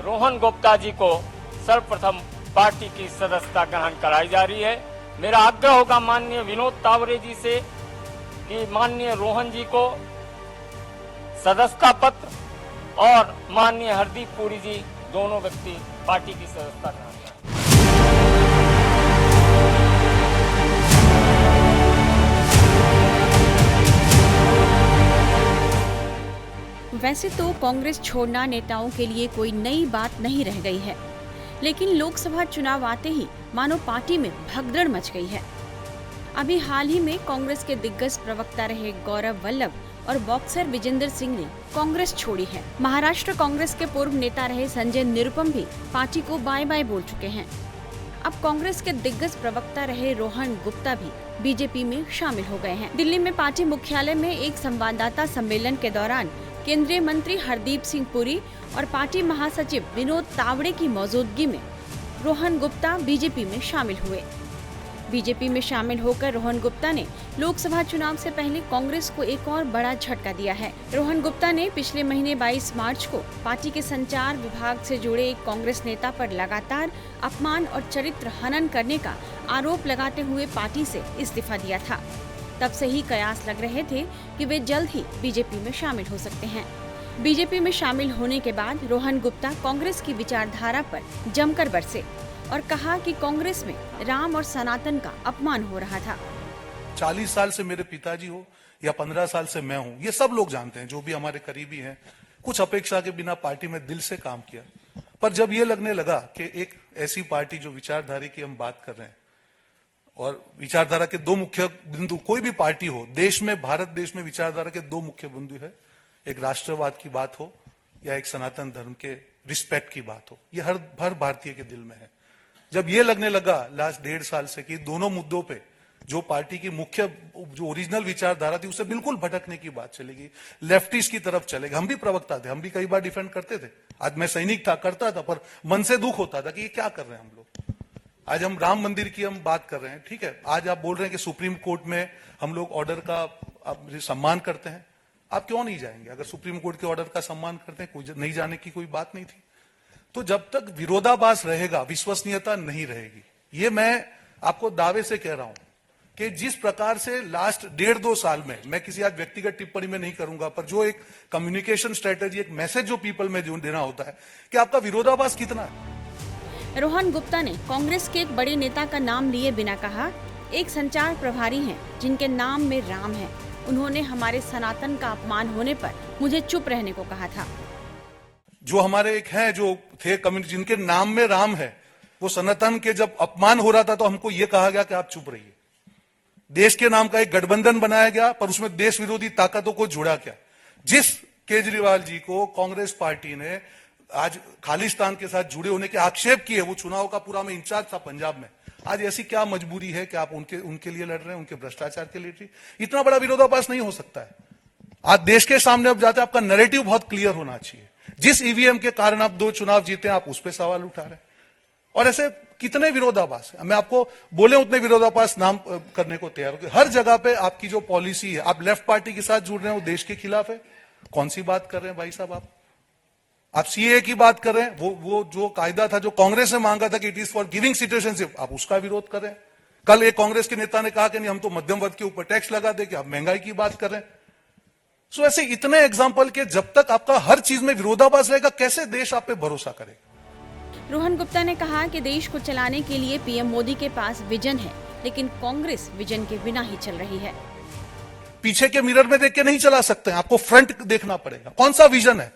रोहन गुप्ता जी को सर्वप्रथम पार्टी की सदस्यता ग्रहण कराई जा रही है। मेरा आग्रह होगा माननीय विनोद तावरे जी से कि माननीय रोहन जी को सदस्यता पत्र और माननीय हरदीप पुरी जी दोनों व्यक्ति पार्टी की सदस्यता ग्रहण करें। वैसे तो कांग्रेस छोड़ना नेताओं के लिए कोई नई बात नहीं रह गई है, लेकिन लोकसभा चुनाव आते ही मानो पार्टी में भगदड़ मच गई है। अभी हाल ही में कांग्रेस के दिग्गज प्रवक्ता रहे गौरव वल्लभ और बॉक्सर विजेंद्र सिंह ने कांग्रेस छोड़ी है। महाराष्ट्र कांग्रेस के पूर्व नेता रहे संजय निरुपम भी पार्टी को बाय बाय बोल चुके हैं। अब कांग्रेस के दिग्गज प्रवक्ता रहे रोहन गुप्ता भी बीजेपी में शामिल हो गए हैं। दिल्ली में पार्टी मुख्यालय में एक संवाददाता सम्मेलन के दौरान केंद्रीय मंत्री हरदीप सिंह पुरी और पार्टी महासचिव विनोद तावड़े की मौजूदगी में रोहन गुप्ता बीजेपी में शामिल हुए। बीजेपी में शामिल होकर रोहन गुप्ता ने लोकसभा चुनाव से पहले कांग्रेस को एक और बड़ा झटका दिया है। रोहन गुप्ता ने पिछले महीने 22 मार्च को पार्टी के संचार विभाग से जुड़े एक कांग्रेस नेता पर लगातार अपमान और चरित्र हनन करने का आरोप लगाते हुए पार्टी से इस्तीफा दिया था। तब से ही कयास लग रहे थे कि वे जल्द ही बीजेपी में शामिल हो सकते हैं। बीजेपी में शामिल होने के बाद रोहन गुप्ता कांग्रेस की विचारधारा पर जमकर बरसे और कहा कि कांग्रेस में राम और सनातन का अपमान हो रहा था। 40 साल से मेरे पिताजी हो या 15 साल से मैं हूं, ये सब लोग जानते हैं, जो भी हमारे करीबी हैं, कुछ अपेक्षा के बिना पार्टी में दिल से काम किया। पर जब ये लगने लगा कि एक ऐसी पार्टी जो विचारधारा की हम बात कर रहे हैं और विचारधारा के दो मुख्य बिंदु, कोई भी पार्टी हो देश में, भारत देश में विचारधारा के दो मुख्य बिंदु है, एक राष्ट्रवाद की बात हो या एक सनातन धर्म के रिस्पेक्ट की बात हो, ये हर भारतीय के दिल में है। जब ये लगने लगा लास्ट 1.5 साल से कि दोनों मुद्दों पे जो पार्टी की मुख्य जो ओरिजिनल विचारधारा थी उससे बिल्कुल भटकने की बात चलेगी, लेफ्टिस्ट की तरफ चलेगा। हम भी प्रवक्ता थे, हम भी कई बार डिफेंड करते थे। आज मैं सैनिक था, करता था, पर मन से दुख होता था कि ये क्या कर रहे हैं हम लोग। आज हम राम मंदिर की हम बात कर रहे हैं, ठीक है, आज आप बोल रहे हैं कि सुप्रीम कोर्ट में हम लोग ऑर्डर का सम्मान करते हैं। आप क्यों नहीं जाएंगे? अगर सुप्रीम कोर्ट के ऑर्डर का सम्मान करते हैं, कोई नहीं जाने की कोई बात नहीं थी। तो जब तक विरोधाभास रहेगा, विश्वसनीयता नहीं रहेगी। ये मैं आपको दावे से कह रहा हूं कि जिस प्रकार से लास्ट 1.5-2 साल में, मैं किसी आज व्यक्तिगत टिप्पणी में नहीं करूंगा, पर जो एक कम्युनिकेशन स्ट्रेटेजी, एक मैसेज जो पीपल में जो देना होता है कि आपका विरोधाभास कितना है। रोहन गुप्ता ने कांग्रेस के एक बड़े नेता का नाम लिए बिना कहा, एक संचार प्रभारी हैं जिनके नाम में राम है, उन्होंने हमारे सनातन का अपमान होने पर मुझे चुप रहने को कहा था। जो हमारे एक हैं जो थे कम्युनिटी जिनके नाम में राम है, वो सनातन के जब अपमान हो रहा था तो हमको ये कहा गया कि आप चुप रहिए। देश के नाम का एक गठबंधन बनाया गया, पर उसमें देश विरोधी ताकतों को जोड़ा गया। जिस केजरीवाल जी को कांग्रेस पार्टी ने आज खालिस्तान के साथ जुड़े होने के आक्षेप किए, वो चुनाव का पूरा में इंचार्ज था पंजाब में, आज ऐसी क्या मजबूरी है कि आप उनके लिए लड़ रहे हैं, उनके भ्रष्टाचार के लिए? इतना बड़ा विरोधाभास नहीं हो सकता है। आज देश के सामने अब जाते आपका नैरेटिव बहुत क्लियर होना चाहिए। जिस ईवीएम के कारण आप 2 चुनाव जीते, आप उस पर सवाल उठा रहे हैं। और ऐसे कितने विरोधाभास है, मैं आपको बोले उतने विरोधाभास नाम करने को तैयार हूं। हर जगह पे आपकी जो पॉलिसी है, आप लेफ्ट पार्टी के साथ जुड़ रहे हैं, वो देश के खिलाफ है। कौन सी बात कर रहे हैं भाई साहब आप सीए की बात कर रहे हैं, वो जो कायदा था जो कांग्रेस ने मांगा था कि it is for giving citizenship, आप उसका विरोध कर रहे हैं। कल एक कांग्रेस के नेता ने कहा कि नहीं, हम तो मध्यम वर्ग के ऊपर टैक्स लगा दे, कि आप महंगाई की बात कर रहे हैं। सो ऐसे इतने एग्जाम्पल के जब तक आपका हर चीज में विरोधाभास रहेगा, कैसे देश आप पे भरोसा करेगा? रोहन गुप्ता ने कहा कि देश को चलाने के लिए पीएम मोदी के पास विजन है, लेकिन कांग्रेस विजन के बिना ही चल रही है। पीछे के मिरर में देख के नहीं चला सकते, आपको फ्रंट देखना पड़ेगा। कौन सा विजन है?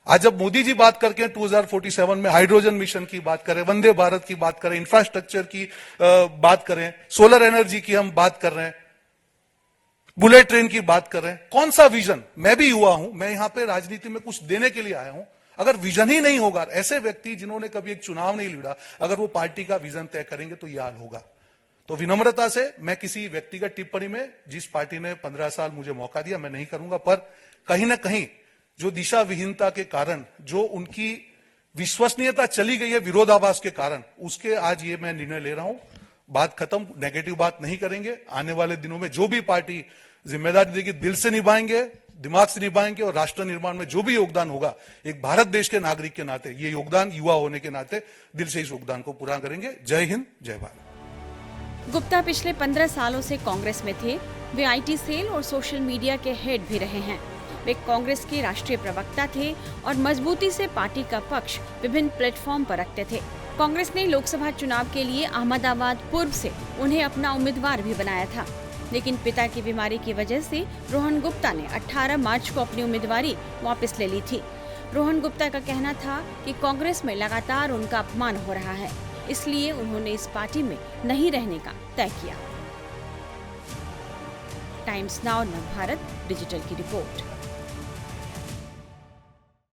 आज जब मोदी जी बात करके 2047 में हाइड्रोजन मिशन की बात करें, वंदे भारत की बात करें, इंफ्रास्ट्रक्चर की बात करें, सोलर एनर्जी की हम बात कर रहे हैं, बुलेट ट्रेन की बात कर रहे हैं, कौन सा विजन? मैं भी युवा हूं, मैं यहां पे राजनीति में कुछ देने के लिए आया हूं। अगर विजन ही नहीं होगा, ऐसे व्यक्ति जिन्होंने कभी एक चुनाव नहीं लड़ा, अगर वो पार्टी का विजन तय करेंगे तो ये हाल होगा। तो विनम्रता से मैं किसी व्यक्तिगत टिप्पणी में, जिस पार्टी ने 15 साल मुझे मौका दिया, मैं नहीं करूंगा। पर कहीं ना कहीं जो दिशा विहीनता के कारण जो उनकी विश्वसनीयता चली गई है विरोधाभास के कारण, उसके आज ये मैं निर्णय ले रहा हूं। बात खत्म, नेगेटिव बात नहीं करेंगे। आने वाले दिनों में जो भी पार्टी जिम्मेदारी देगी दिल से निभाएंगे, दिमाग से निभाएंगे और राष्ट्र निर्माण में जो भी योगदान होगा एक भारत देश के नागरिक के नाते, ये योगदान युवा होने के नाते दिल से इस योगदान को पूरा करेंगे। जय हिंद, जय भारत। गुप्ता पिछले 15 सालों से कांग्रेस में थे। वे आईटी सेल और सोशल मीडिया के हेड भी रहे हैं। वे कांग्रेस के राष्ट्रीय प्रवक्ता थे और मजबूती से पार्टी का पक्ष विभिन्न प्लेटफॉर्म पर रखते थे। कांग्रेस ने लोकसभा चुनाव के लिए अहमदाबाद पूर्व से उन्हें अपना उम्मीदवार भी बनाया था, लेकिन पिता की बीमारी की वजह से रोहन गुप्ता ने 18 मार्च को अपनी उम्मीदवारी वापस ले ली थी। रोहन गुप्ता का कहना था कि कांग्रेस में लगातार उनका अपमान हो रहा है, इसलिए उन्होंने इस पार्टी में नहीं रहने का तय किया। टाइम्स नाउ नवभारत डिजिटल की रिपोर्ट।